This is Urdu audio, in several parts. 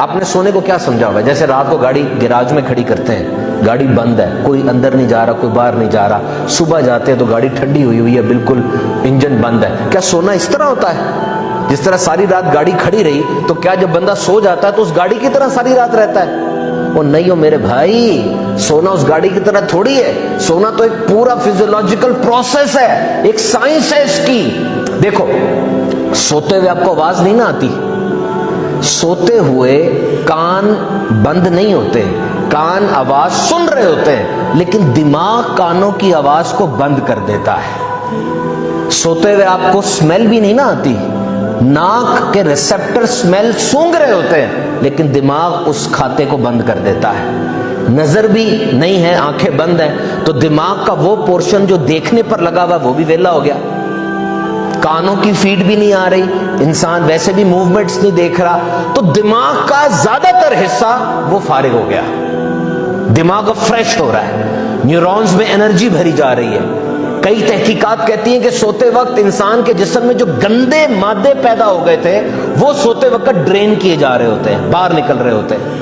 آپ نے سونے کو کیا سمجھا ہوا ہے؟ جیسے رات کو گاڑی گراج میں کھڑی کرتے ہیں، گاڑی بند ہے، کوئی اندر نہیں جا رہا، کوئی باہر نہیں جا رہا، صبح جاتے ہیں تو گاڑی ٹھنڈی ہوئی ہے، بالکل انجن بند ہے. کیا سونا اس طرح ہوتا ہے؟ جس طرح ساری رات گاڑی کھڑی رہی تو کیا جب بندہ سو جاتا ہے تو اس گاڑی کی طرح ساری رات رہتا ہے؟ وہ نہیں ہو میرے بھائی، سونا اس گاڑی کی طرح تھوڑی ہے. سونا تو ایک پورا فزیولوجیکل پروسیس ہے، ایک سائنس ہے اس کی. دیکھو، سوتے ہوئے آپ کو آواز نہیں نہ آتی، سوتے ہوئے کان بند نہیں ہوتے، کان آواز سن رہے ہوتے ہیں، لیکن دماغ کانوں کی آواز کو بند کر دیتا ہے. سوتے ہوئے آپ کو سمیل بھی نہیں نہ آتی، ناک کے ریسپٹر سمیل سونگ رہے ہوتے ہیں، لیکن دماغ اس کھاتے کو بند کر دیتا ہے. نظر بھی نہیں ہے، آنکھیں بند ہیں، تو دماغ کا وہ پورشن جو دیکھنے پر لگا ہوا وہ بھی ویلا ہو گیا. کانوں کی فیڈ بھی نہیں آ رہی، انسان ویسے بھی موومنٹس نہیں دیکھ رہا، تو دماغ کا زیادہ تر حصہ وہ فارغ ہو گیا، دماغ فریش ہو رہا ہے، نیورونز میں انرجی بھری جا رہی ہے. کئی تحقیقات کہتی ہیں کہ سوتے وقت انسان کے جسم میں جو گندے مادے پیدا ہو گئے تھے وہ سوتے وقت ڈرین کیے جا رہے ہوتے ہیں، باہر نکل رہے ہوتے ہیں.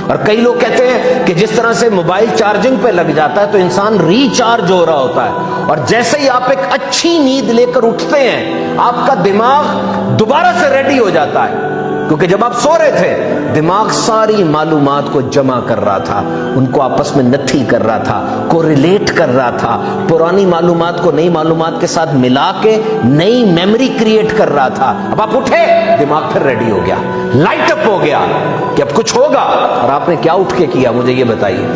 اور کئی لوگ کہتے ہیں کہ جس طرح سے موبائل چارجنگ پہ لگ جاتا ہے تو انسان ریچارج ہو رہا ہوتا ہے، اور جیسے ہی آپ ایک اچھی نیند لے کر اٹھتے ہیں آپ کا دماغ دوبارہ سے ریڈی ہو جاتا ہے، کیونکہ جب آپ سو رہے تھے دماغ ساری معلومات کو جمع کر رہا تھا، ان کو آپس میں نتھی کر رہا تھا، کوریلیٹ کر رہا تھا، پرانی معلومات کو نئی معلومات کے ساتھ ملا کے نئی میموری کریٹ کر رہا تھا. اب آپ اٹھے، دماغ پھر ریڈی ہو گیا، لائٹ اپ ہو گیا کہ اب کچھ ہوگا. اور آپ نے کیا اٹھ کے کیا مجھے یہ بتائیے؟